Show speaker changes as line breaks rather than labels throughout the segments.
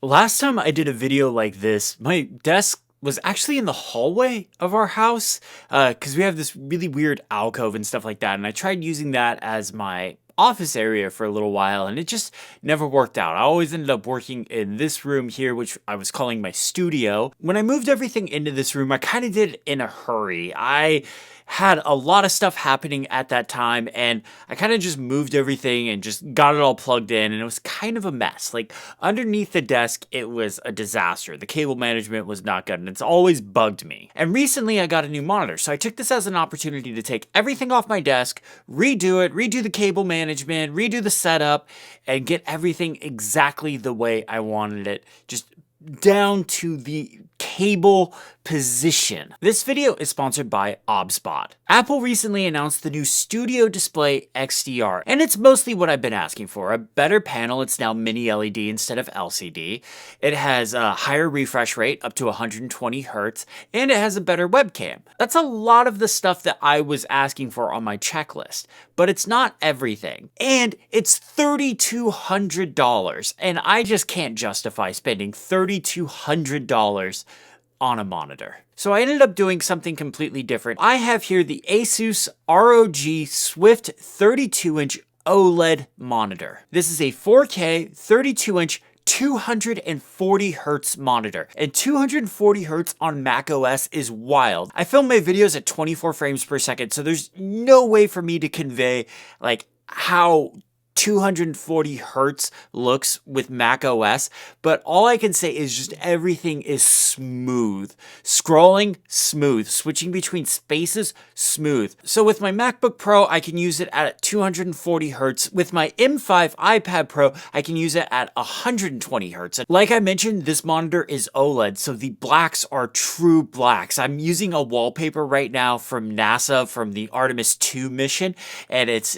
Last time I did a video like this, my desk was actually in the hallway of our house because we have this really weird alcove and stuff like that. And I tried using that as my office area for a little while and it just never worked out. I always ended up working in this room here, which I was calling my studio. When I moved everything into this room, I kind of did it in a hurry. I had a lot of stuff happening at that time and I kind of just moved everything and just got it all plugged in and it was kind of a mess. Like underneath the desk, it was a disaster. The cable management was not good and it's always bugged me. And recently I got a new monitor. So I took this as an opportunity to take everything off my desk, redo it, redo the cable management, redo the setup and get everything exactly the way I wanted it. Just down to the cable position. This video is sponsored by OBSBOT. Apple recently announced the new Studio Display XDR, and it's mostly what I've been asking for. A better panel, it's now mini LED instead of LCD. It has a higher refresh rate, up to 120 Hz, and it has a better webcam. That's a lot of the stuff that I was asking for on my checklist, but it's not everything. And it's $3,200, and I just can't justify spending $3,200 on a monitor. So I ended up doing something completely different. I have here the Asus ROG Swift 32-inch OLED monitor. This is a 4K 32-inch 240 Hz monitor, and 240 Hz on macOS is wild. I film my videos at 24 frames per second, so there's no way for me to convey like how 240 Hertz looks with macOS, but all I can say is just everything is smooth. Scrolling, smooth. Switching between spaces, smooth. So with my MacBook Pro, I can use it at 240 Hertz. With my M5 iPad Pro, I can use it at 120 Hertz. Like I mentioned, this monitor is OLED, so the blacks are true blacks. I'm using a wallpaper right now from NASA from the Artemis 2 mission, and it's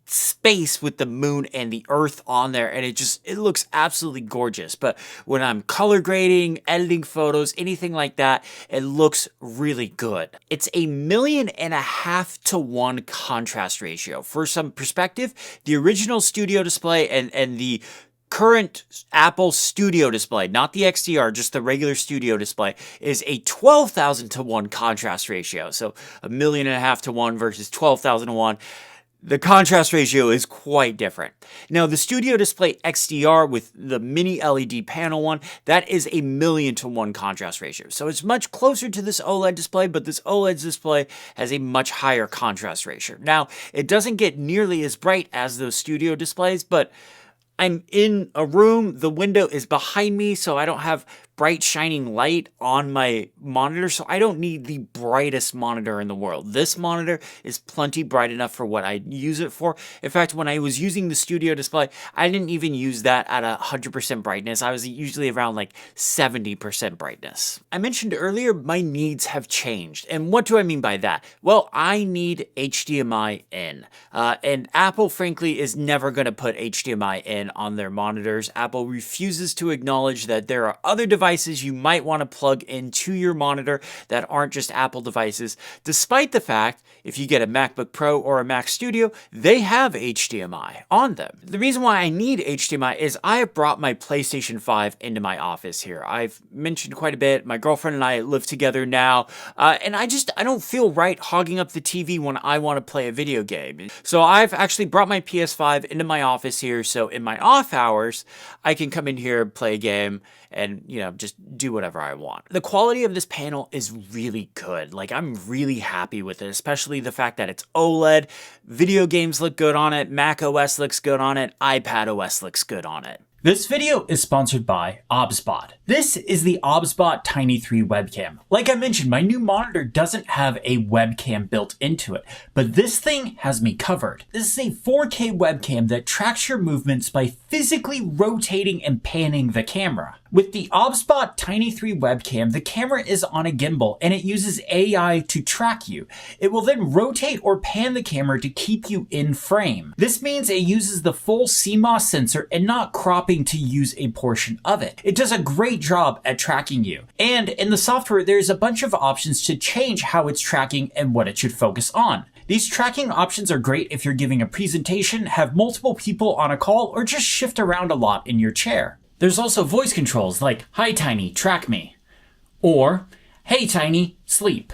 space with the moon and the earth on there, and it looks absolutely gorgeous. But when I'm color grading, editing photos, anything like that, it looks really good. It's a 1.5 to 1 contrast ratio. For some perspective, the original Studio Display and the current Apple Studio Display, not the XDR, just the regular Studio Display, is a 12,000 to 1 contrast ratio. So 1.5 to 1 versus 12,000 to 1. The contrast ratio is quite different. Now, the Studio Display XDR with the mini LED panel one, that is a 1,000,000 to 1 contrast ratio. So it's much closer to this OLED display, but this OLED display has a much higher contrast ratio. Now, it doesn't get nearly as bright as those Studio displays, but I'm in a room, the window is behind me, so I don't have bright shining light on my monitor, so I don't need the brightest monitor in the world. This monitor is plenty bright enough for what I use it for. In fact, when I was using the Studio Display, I didn't even use that at 100% brightness. I was usually around like 70% brightness. I mentioned earlier my needs have changed, and what do I mean by that? Well, I need HDMI in, and Apple frankly is never going to put HDMI in on their monitors. Apple refuses to acknowledge that there are other devices you might want to plug into your monitor that aren't just Apple devices, despite the fact if you get a MacBook Pro or a Mac Studio, they have HDMI on them. The reason why I need HDMI is I have brought my PlayStation 5 into my office here. I've mentioned quite a bit. My girlfriend and I live together now, and I don't feel right hogging up the TV when I want to play a video game. So I've actually brought my PS5 into my office here, so in my off hours, I can come in here, play a game, and, you know, just do whatever I want. The quality of this panel is really good. Like, I'm really happy with it, especially the fact that it's OLED. Video games look good on it. Mac OS looks good on it. iPad OS looks good on it. This video is sponsored by OBSBOT. This is the OBSBOT Tiny 3 webcam. Like I mentioned, my new monitor doesn't have a webcam built into it, but this thing has me covered. This is a 4K webcam that tracks your movements by physically rotating and panning the camera. With the OBSBOT Tiny 3 webcam, the camera is on a gimbal and it uses AI to track you. It will then rotate or pan the camera to keep you in frame. This means it uses the full CMOS sensor and not cropping to use a portion of it. It does a great job at tracking you. And in the software, there's a bunch of options to change how it's tracking and what it should focus on. These tracking options are great if you're giving a presentation, have multiple people on a call, or just shift around a lot in your chair. There's also voice controls like, "Hi Tiny, track me," or "Hey Tiny, sleep."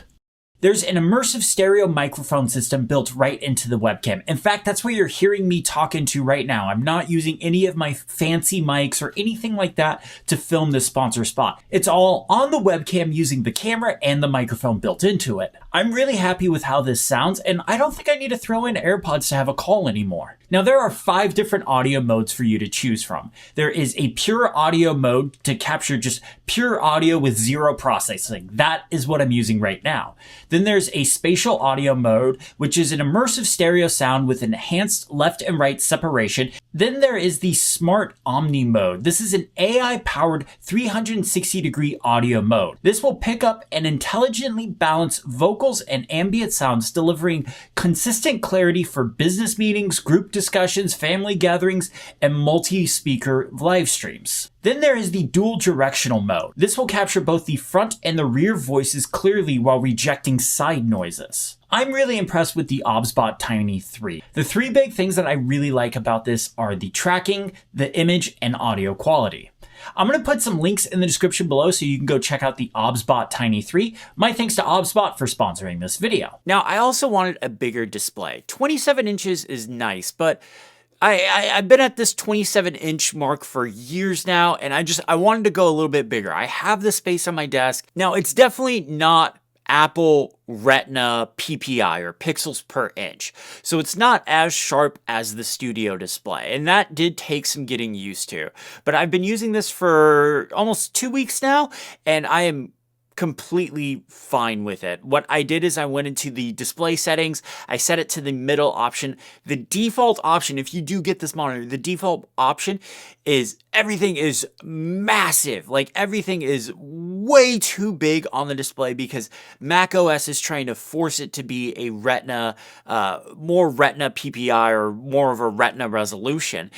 There's an immersive stereo microphone system built right into the webcam. In fact, that's what you're hearing me talk into right now. I'm not using any of my fancy mics or anything like that to film this sponsor spot. It's all on the webcam using the camera and the microphone built into it. I'm really happy with how this sounds, and I don't think I need to throw in AirPods to have a call anymore. Now, there are 5 different audio modes for you to choose from. There is a pure audio mode to capture just pure audio with zero processing. That is what I'm using right now. Then there's a spatial audio mode, which is an immersive stereo sound with enhanced left and right separation. Then there is the Smart Omni mode. This is an AI-powered 360-degree audio mode. This will pick up and intelligently balance vocals and ambient sounds, delivering consistent clarity for business meetings, group discussions, family gatherings, and multi-speaker live streams. Then there is the dual directional mode. This will capture both the front and the rear voices clearly while rejecting side noises. I'm really impressed with the OBSBOT Tiny 3. The 3 big things that I really like about this are the tracking, the image, and audio quality. I'm going to put some links in the description below so you can go check out the OBSBOT Tiny 3. My thanks to OBSBOT for sponsoring this video. Now, I also wanted a bigger display. 27 inches is nice, but I've been at this 27-inch mark for years now, and I wanted to go a little bit bigger. I have the space on my desk. Now, it's definitely not Apple Retina PPI, or pixels per inch. So it's not as sharp as the studio display, and that did take some getting used to. But I've been using this for almost 2 weeks now, and I am completely fine with it. What I did is I went into the display settings, I set it to the middle option. The default option, if you do get this monitor, the default option is everything is massive. Like, everything is way too big on the display because Mac OS is trying to force it to be a Retina, more Retina PPI, or more of a Retina resolution.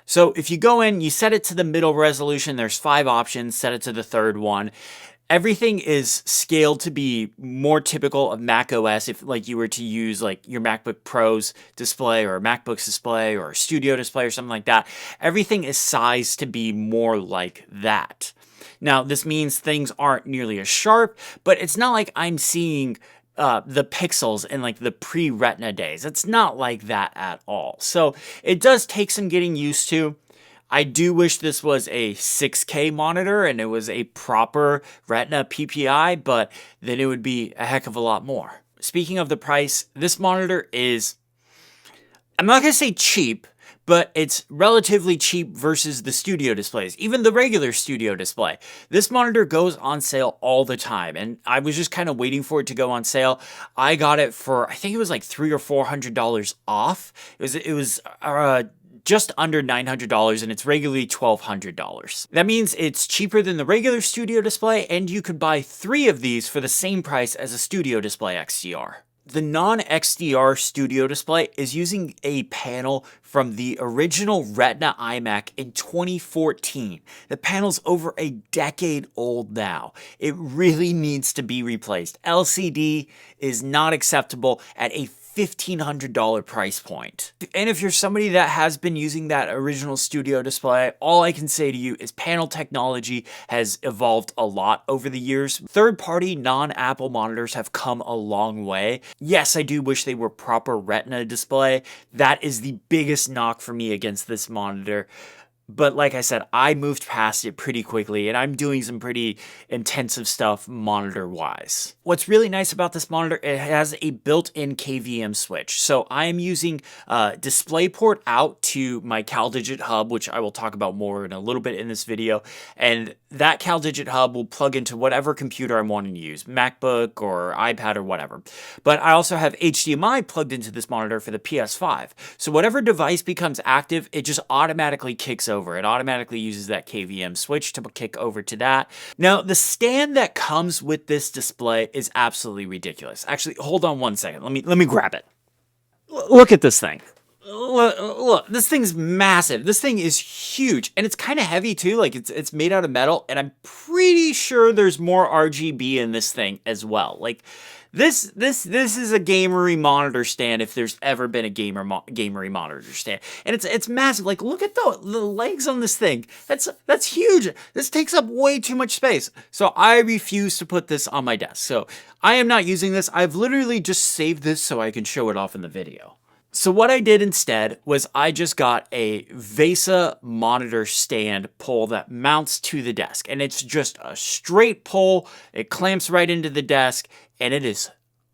So if you go in, you set it to the middle resolution, there's 5 options, set it to the third one. Everything is scaled to be more typical of Mac OS if like you were to use like your MacBook Pro's display or a MacBook's display or a studio display or something like that. Everything is sized to be more like that. Now, this means things aren't nearly as sharp, but it's not like I'm seeing the pixels in like the pre-Retina days. It's not like that at all. So it does take some getting used to. I do wish this was a 6K monitor and it was a proper Retina PPI, but then it would be a heck of a lot more. Speaking of the price, this monitor is, I'm not going to say cheap, but it's relatively cheap versus the studio displays, even the regular studio display. This monitor goes on sale all the time, and I was just kind of waiting for it to go on sale. I got it for, I think it was like $300 or $400 off. It was just under $900, and it's regularly $1,200. That means it's cheaper than the regular studio display, and you could buy 3 of these for the same price as a studio display XDR. The non-XDR studio display is using a panel from the original Retina iMac in 2014. The panel's over a decade old now. It really needs to be replaced. LCD is not acceptable at a $1,500 price point. And if you're somebody that has been using that original studio display, all I can say to you is panel technology has evolved a lot over the years. Third-party non-Apple monitors have come a long way. Yes, I do wish they were proper Retina display. That is the biggest knock for me against this monitor. But like I said, I moved past it pretty quickly, and I'm doing some pretty intensive stuff monitor-wise. What's really nice about this monitor, it has a built-in KVM switch. So I am using DisplayPort out to my CalDigit hub, which I will talk about more in a little bit in this video. And that CalDigit hub will plug into whatever computer I'm wanting to use, MacBook or iPad or whatever. But I also have HDMI plugged into this monitor for the PS5. So whatever device becomes active, it just automatically kicks over. It automatically uses that KVM switch to kick over to that. Now, the stand that comes with this display is absolutely ridiculous. Actually, hold on one second. Let me grab it. Look at this thing. Look, this thing's massive. This thing is huge, and it's kind of heavy too. Like it's made out of metal, and I'm pretty sure there's more RGB in this thing as well. Like, This is a gamery monitor stand if there's ever been a gamery monitor stand, and it's massive. Like, look at the legs on this thing. That's huge. This takes up way too much space. So I refuse to put this on my desk. So I am not using this. I've literally just saved this so I can show it off in the video. So what I did instead was I just got a VESA monitor stand pole that mounts to the desk. And it's just a straight pole. It clamps right into the desk and it is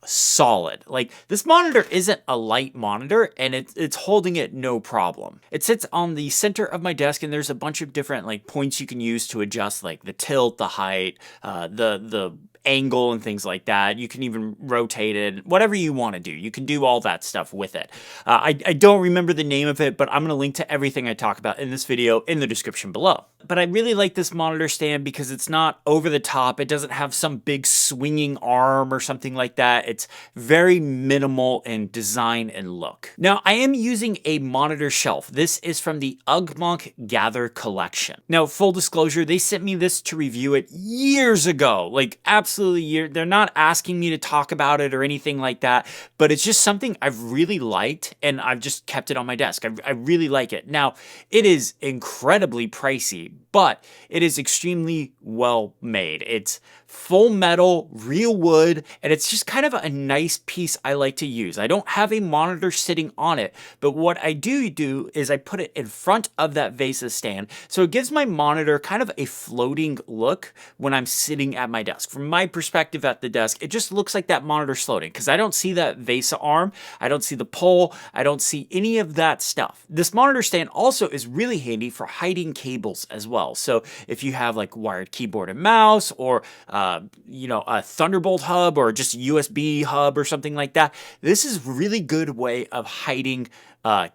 solid. Like, this monitor isn't a light monitor and it's holding it no problem. It sits on the center of my desk and there's a bunch of different like points you can use to adjust like the tilt, the height, the angle and things like that. You can even rotate it, whatever you want to do. You can do all that stuff with it. I don't remember the name of it, but I'm going to link to everything I talk about in this video in the description below. But I really like this monitor stand because it's not over the top. It doesn't have some big swinging arm or something like that. It's very minimal in design and look. Now, I am using a monitor shelf. This is from the OBSBOT Gather collection. Now, full disclosure, they sent me this to review it years ago, like absolutely years. They're not asking me to talk about it or anything like that, but it's just something I've really liked and I've just kept it on my desk. I really like it. Now, it is incredibly pricey, but it is extremely well made. It's full metal, real wood, and it's just kind of a nice piece I like to use. I don't have a monitor sitting on it, but what I do is I put it in front of that VESA stand, so it gives my monitor kind of a floating look when I'm sitting at my desk. From my perspective at the desk, it just looks like that monitor's floating because I don't see that VESA arm, I don't see the pole, I don't see any of that stuff. This monitor stand also is really handy for hiding cables as well. So if you have like wired keyboard and mouse or a Thunderbolt hub or just USB hub or something like that, this is a really good way of hiding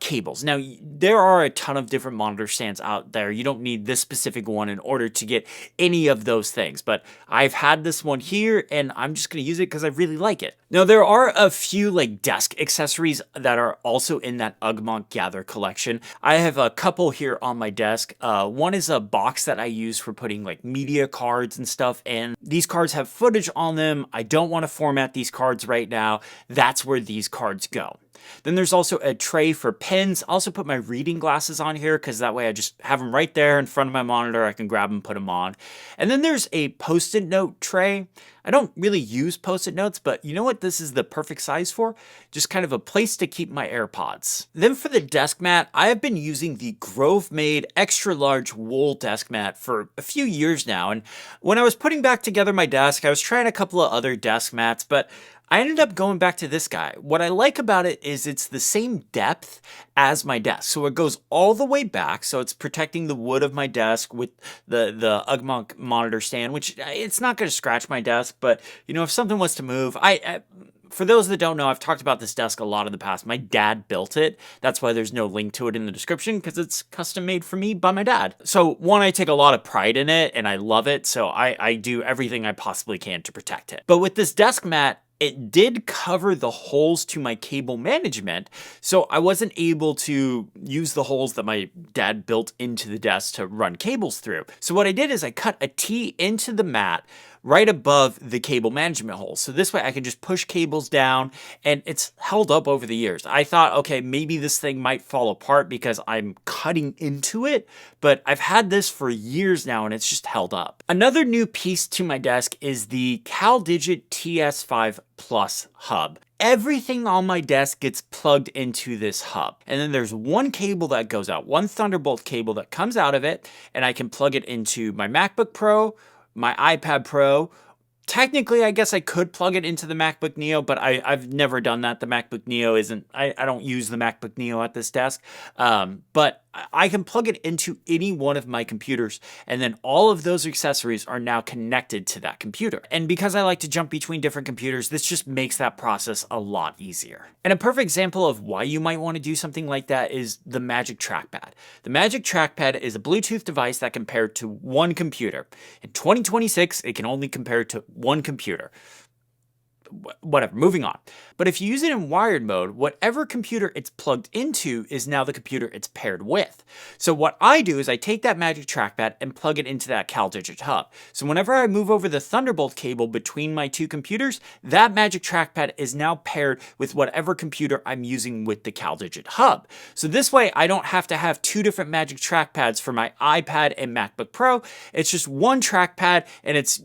cables. Now, there are a ton of different monitor stands out there. You don't need this specific one in order to get any of those things, but I've had this one here and I'm just going to use it because I really like it. Now, there are a few like desk accessories that are also in that OBSBOT Gather collection. I have a couple here on my desk. One is a box that I use for putting like media cards and stuff in. These cards have footage on them. I don't want to format these cards right now. That's where these cards go. Then there's also a tray for pens. I also put my reading glasses on here because that way I just have them right there in front of my monitor. I can grab them, put them on. And then there's a post-it note tray. I don't really use post-it notes, but you know what this is the perfect size for? Just kind of a place to keep my AirPods. Then for the desk mat, I have been using the Grove Made extra large wool desk mat for a few years now. And when I was putting back together my desk, I was trying a couple of other desk mats, but I ended up going back to this guy. What I like about it is it's the same depth as my desk. So it goes all the way back. So it's protecting the wood of my desk with the OBSBOT monitor stand, which it's not going to scratch my desk. But, you know, if something was to move, for those that don't know, I've talked about this desk a lot in the past. My dad built it. That's why there's no link to it in the description because it's custom made for me by my dad. So one, I take a lot of pride in it and I love it. So I do everything I possibly can to protect it. But with this desk mat, it did cover the holes to my cable management, so I wasn't able to use the holes that my dad built into the desk to run cables through. So what I did is I cut a T into the mat right above the cable management hole. So this way I can just push cables down and it's held up over the years. I thought, okay, maybe this thing might fall apart because I'm cutting into it, but I've had this for years now and it's just held up. Another new piece to my desk is the CalDigit TS5 Plus hub. Everything on my desk gets plugged into this hub. And then there's one cable that goes out, one Thunderbolt cable that comes out of it, and I can plug it into my MacBook Pro, my iPad Pro. Technically, I guess I could plug it into the MacBook Neo, but I've never done that. The MacBook Neo isn't, I don't use the MacBook Neo at this desk. But I can plug it into any one of my computers, and then all of those accessories are now connected to that computer. And because I like to jump between different computers, this just makes that process a lot easier. And a perfect example of why you might want to do something like that is the Magic Trackpad. The Magic Trackpad is a Bluetooth device that compared to one computer. In 2026, it can only compare to one computer. whatever, moving on. But if you use it in wired mode, whatever computer it's plugged into is now the computer it's paired with. So what I do is I take that Magic Trackpad and plug it into that CalDigit hub. So whenever I move over the Thunderbolt cable between my two computers, that Magic Trackpad is now paired with whatever computer I'm using with the CalDigit hub. So this way I don't have to have two different Magic Trackpads for my iPad and MacBook Pro. It's just one trackpad and it's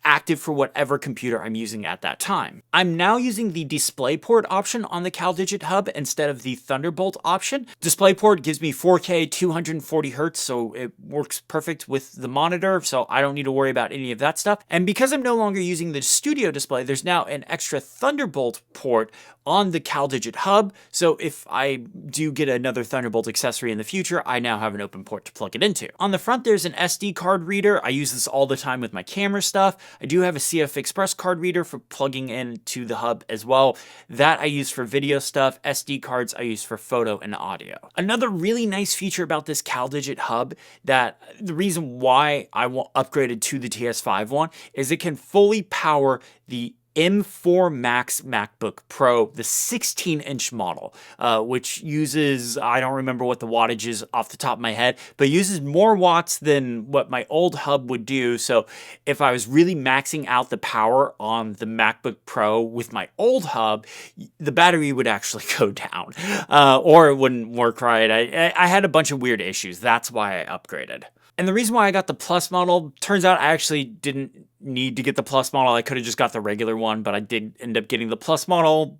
active for whatever computer I'm using at that time. I'm now using the DisplayPort option on the CalDigit hub instead of the Thunderbolt option. DisplayPort gives me 4K 240 Hz, so it works perfect with the monitor, so I don't need to worry about any of that stuff. And because I'm no longer using the Studio Display, there's now an extra Thunderbolt port on the CalDigit hub, so if I do get another Thunderbolt accessory in the future, I now have an open port to plug it into. On the front, there's an SD card reader. I use this all the time with my camera stuff. I do have a CF Express card reader for plugging into the hub as well. That I use for video stuff. SD cards I use for photo and audio. Another really nice feature about this CalDigit hub, that the reason why I upgraded to the TS5 one, is it can fully power the M4 Max MacBook Pro, the 16-inch model, which uses, I don't remember what the wattage is off the top of my head, but uses more watts than what my old hub would do. So if I was really maxing out the power on the MacBook Pro with my old hub, the battery would actually go down, or it wouldn't work right. I had a bunch of weird issues. That's why I upgraded. And the reason why I got the Plus model, turns out I actually didn't need to get the Plus model. I could have just got the regular one, but I did end up getting the Plus model.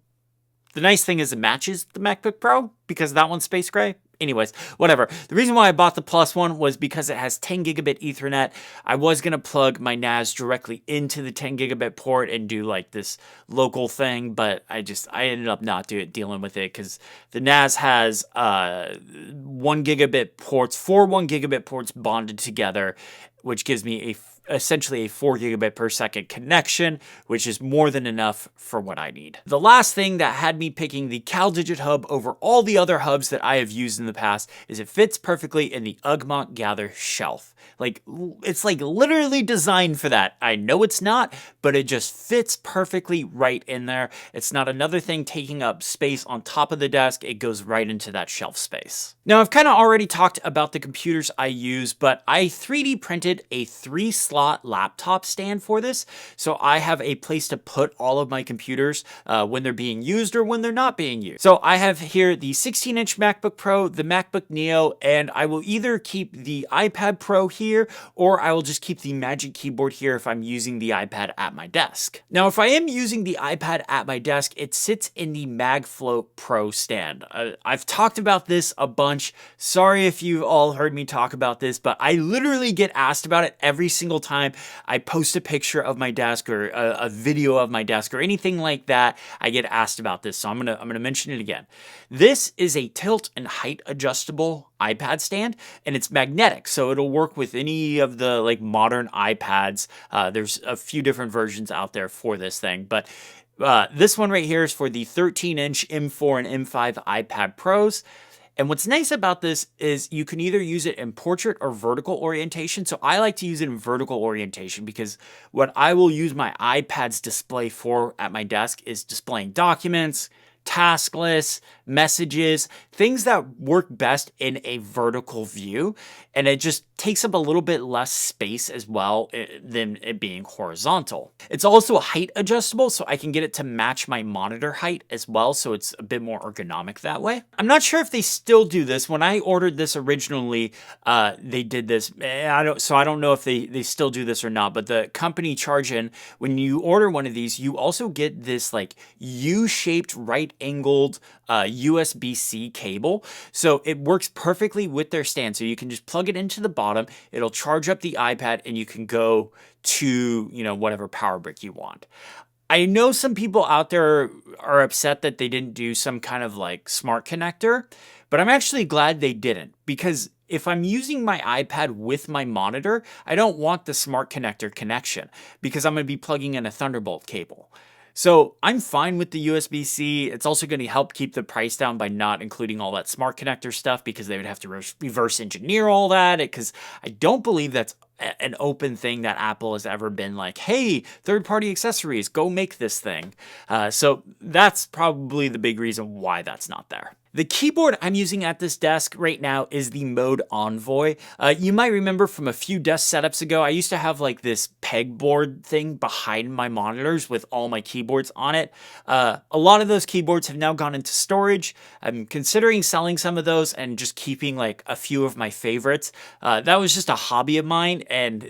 The nice thing is it matches the MacBook Pro because that one's space gray. Anyways, whatever. The reason why I bought the Plus one was because it has 10 gigabit Ethernet. I was going to plug my NAS directly into the 10 gigabit port and do like this local thing, but I ended up not dealing with it because the NAS has 1 gigabit ports, 4 1 gigabit ports bonded together, which gives me essentially a 4 gigabit per second connection, which is more than enough for what I need. The last thing that had me picking the CalDigit hub over all the other hubs that I have used in the past is it fits perfectly in the UGMONT Gather shelf. It's like literally designed for that. I know it's not, but it just fits perfectly right in there. It's not another thing taking up space on top of the desk. It goes right into that shelf space. Now, I've kind of already talked about the computers I use, but I 3D printed a 3-slot laptop stand for this. So I have a place to put all of my computers when they're being used or when they're not being used. So I have here the 16-inch MacBook Pro, the MacBook Neo, and I will either keep the iPad Pro here, or I will just keep the Magic Keyboard here if I'm using the iPad at my desk. Now, if I am using the iPad at my desk, it sits in the MagFlow Pro stand. I've talked about this a bunch. Sorry if you've all heard me talk about this, but I literally get asked about it every single time I post a picture of my desk or a video of my desk or anything like that. I get asked about this, so I'm gonna mention it again. This is a tilt and height adjustable iPad stand, and it's magnetic, so it'll work with any of the modern iPads. There's a few different versions out there for this thing, but this one right here is for the 13-inch M4 and M5 iPad Pros. And what's nice about this is you can either use it in portrait or vertical orientation. So I like to use it in vertical orientation because what I will use my iPad's display for at my desk is displaying documents, task lists, messages, things that work best in a vertical view. And it just takes up a little bit less space as well than it being horizontal. It's also height adjustable, so I can get it to match my monitor height as well, so it's a bit more ergonomic that way. I'm not sure if they still do this. When I ordered this originally, they did this. I don't know if they still do this or not, but the company Chargin, when you order one of these, you also get this U-shaped right-angled USB-C cable. So it works perfectly with their stand. So you can just plug it into the bottom, it'll charge up the iPad, and you can go to, whatever power brick you want. I know some people out there are upset that they didn't do some kind of smart connector, but I'm actually glad they didn't, because if I'm using my iPad with my monitor, I don't want the smart connector connection because I'm going to be plugging in a Thunderbolt cable. So I'm fine with the USB-C. It's also going to help keep the price down by not including all that smart connector stuff, because they would have to reverse engineer all that, because I don't believe that's an open thing that Apple has ever been like, hey, third-party accessories, go make this thing. So that's probably the big reason why that's not there. The keyboard I'm using at this desk right now is the Mode Envoy. You might remember from a few desk setups ago, I used to have like this pegboard thing behind my monitors with all my keyboards on it. A lot of those keyboards have now gone into storage. I'm considering selling some of those and just keeping like a few of my favorites. That was just a hobby of mine, and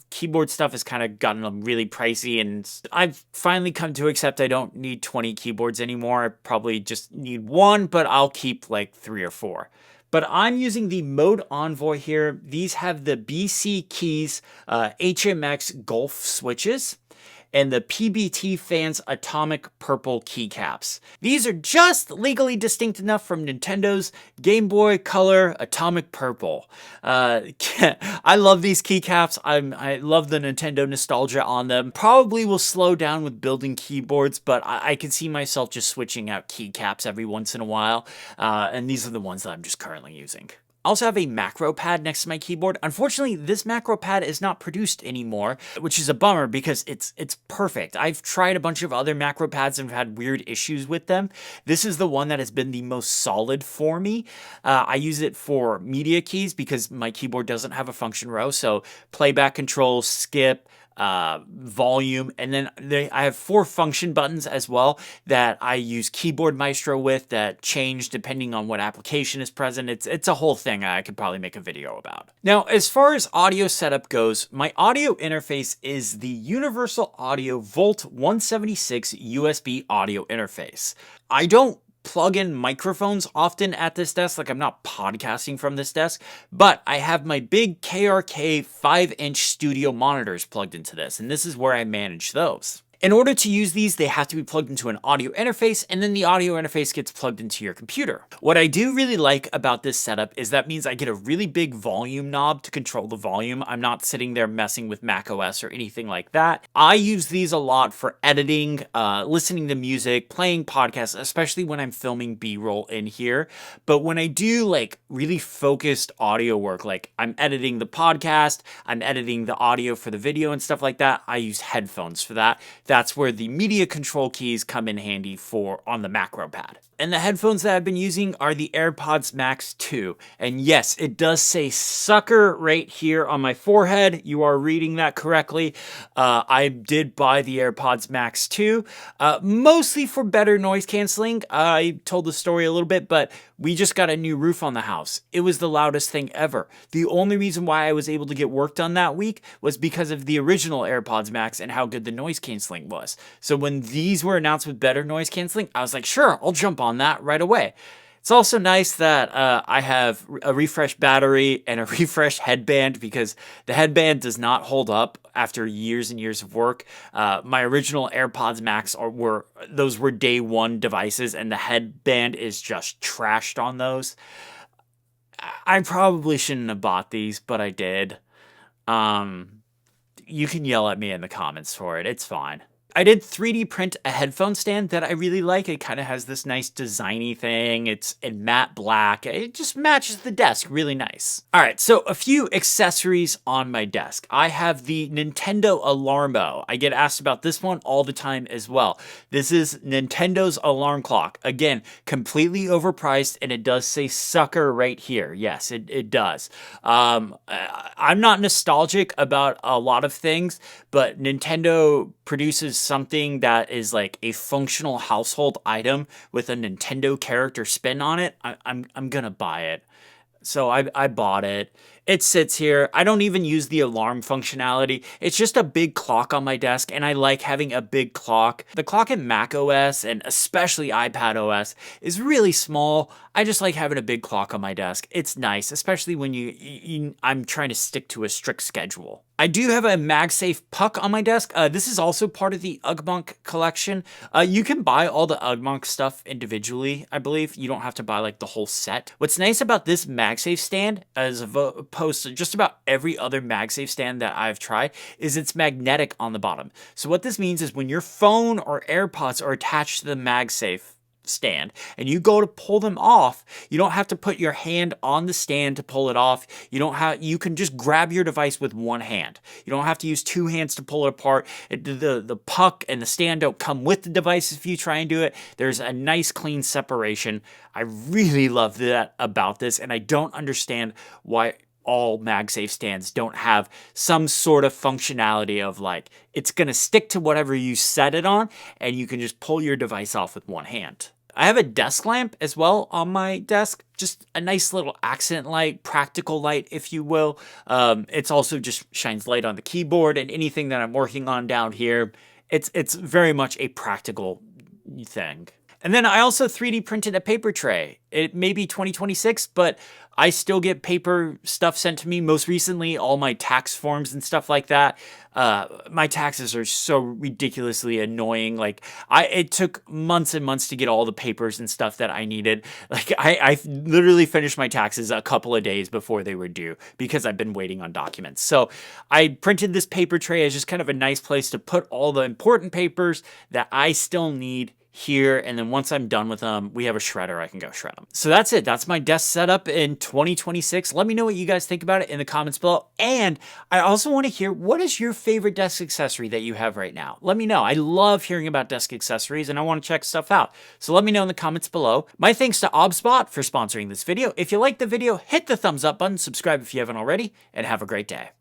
keyboard stuff has kind of gotten really pricey, and I've finally come to accept I don't need 20 keyboards anymore. I probably just need one, but I'll keep like 3 or 4. But I'm using the Mode Envoy here. These have the BC Keys HMX Golf switches and the PBT Fans Atomic Purple keycaps. These are just legally distinct enough from Nintendo's Game Boy Color Atomic Purple. I love these keycaps. I love the Nintendo nostalgia on them. Probably will slow down with building keyboards, but I can see myself just switching out keycaps every once in a while. And these are the ones that I'm just currently using. I also have a macro pad next to my keyboard. Unfortunately, this macro pad is not produced anymore, which is a bummer because it's perfect. I've tried a bunch of other macro pads and have had weird issues with them. This is the one that has been the most solid for me. I use it for media keys because my keyboard doesn't have a function row, so playback control, skip, volume, and then I have 4 function buttons as well that I use Keyboard Maestro with that change depending on what application is present. It's a whole thing I could probably make a video about. Now, as far as audio setup goes, my audio interface is the Universal Audio Volt 176 USB audio interface. I don't plug in microphones often at this desk, like I'm not podcasting from this desk, but I have my big KRK 5-inch studio monitors plugged into this, and this is where I manage those. In order to use these, they have to be plugged into an audio interface, and then the audio interface gets plugged into your computer. What I do really like about this setup is that means I get a really big volume knob to control the volume. I'm not sitting there messing with macOS or anything like that. I use these a lot for editing, listening to music, playing podcasts, especially when I'm filming B-roll in here. But when I do like really focused audio work, like I'm editing the podcast, I'm editing the audio for the video and stuff like that, I use headphones for that. That's where the media control keys come in handy for on the macro pad. And the headphones that I've been using are the AirPods Max 2. And yes, it does say sucker right here on my forehead. You are reading that correctly. I did buy the AirPods Max 2, mostly for better noise canceling. I told the story a little bit, but we just got a new roof on the house. It was the loudest thing ever. The only reason why I was able to get work done that week was because of the original AirPods Max and how good the noise canceling was. So when these were announced with better noise canceling, I was like, sure, I'll jump on that right away. It's also nice that I have a refreshed battery and a refreshed headband, because the headband does not hold up after years and years of work. My original AirPods Max were day one devices, and the headband is just trashed on those. I probably shouldn't have bought these, but I did. You can yell at me in the comments for it. It's fine. I did 3D print a headphone stand that I really like. It kind of has this nice designy thing. It's in matte black. It just matches the desk really nice. All right, so a few accessories on my desk. I have the Nintendo Alarmo. I get asked about this one all the time as well. This is Nintendo's alarm clock. Again, completely overpriced, and it does say sucker right here. Yes, it does. I'm not nostalgic about a lot of things, but Nintendo produces something that is like a functional household item with a Nintendo character spin on it. I'm gonna buy it. So I bought it. It sits here. I don't even use the alarm functionality. It's just a big clock on my desk, and I like having a big clock. The clock in macOS and especially iPadOS is really small. I just like having a big clock on my desk. It's nice, especially when I'm trying to stick to a strict schedule. I do have a MagSafe puck on my desk. This is also part of the UGMonk collection. You can buy all the UGMonk stuff individually, I believe. You don't have to buy like the whole set. What's nice about this MagSafe stand, as opposed opposed to just about every other MagSafe stand that I've tried, is it's magnetic on the bottom. So what this means is when your phone or AirPods are attached to the MagSafe stand and you go to pull them off, you don't have to put your hand on the stand to pull it off. You can just grab your device with one hand. You don't have to use two hands to pull it apart. The puck and the stand don't come with the device if you try and do it. There's a nice clean separation. I really love that about this, and I don't understand why all MagSafe stands don't have some sort of functionality of like, it's going to stick to whatever you set it on and you can just pull your device off with one hand. I have a desk lamp as well on my desk, just a nice little accent light, practical light, if you will. It's also just shines light on the keyboard and anything that I'm working on down here. It's very much a practical thing. And then I also 3D printed a paper tray. It may be 2026, but I still get paper stuff sent to me. Most recently, all my tax forms and stuff like that. My taxes are so ridiculously annoying. Like it took months and months to get all the papers and stuff that I needed. Like I literally finished my taxes a couple of days before they were due because I've been waiting on documents. So I printed this paper tray as just kind of a nice place to put all the important papers that I still need here, and then once I'm done with them, we have a shredder, I can go shred them. So that's it. That's my desk setup in 2026. Let me know what you guys think about it in the comments below. And I also want to hear, what is your favorite desk accessory that you have right now? Let me know. I love hearing about desk accessories and I want to check stuff out. So let me know in the comments below. My thanks to OBSBOT for sponsoring this video. If you liked the video, hit the thumbs up button, subscribe if you haven't already, and have a great day.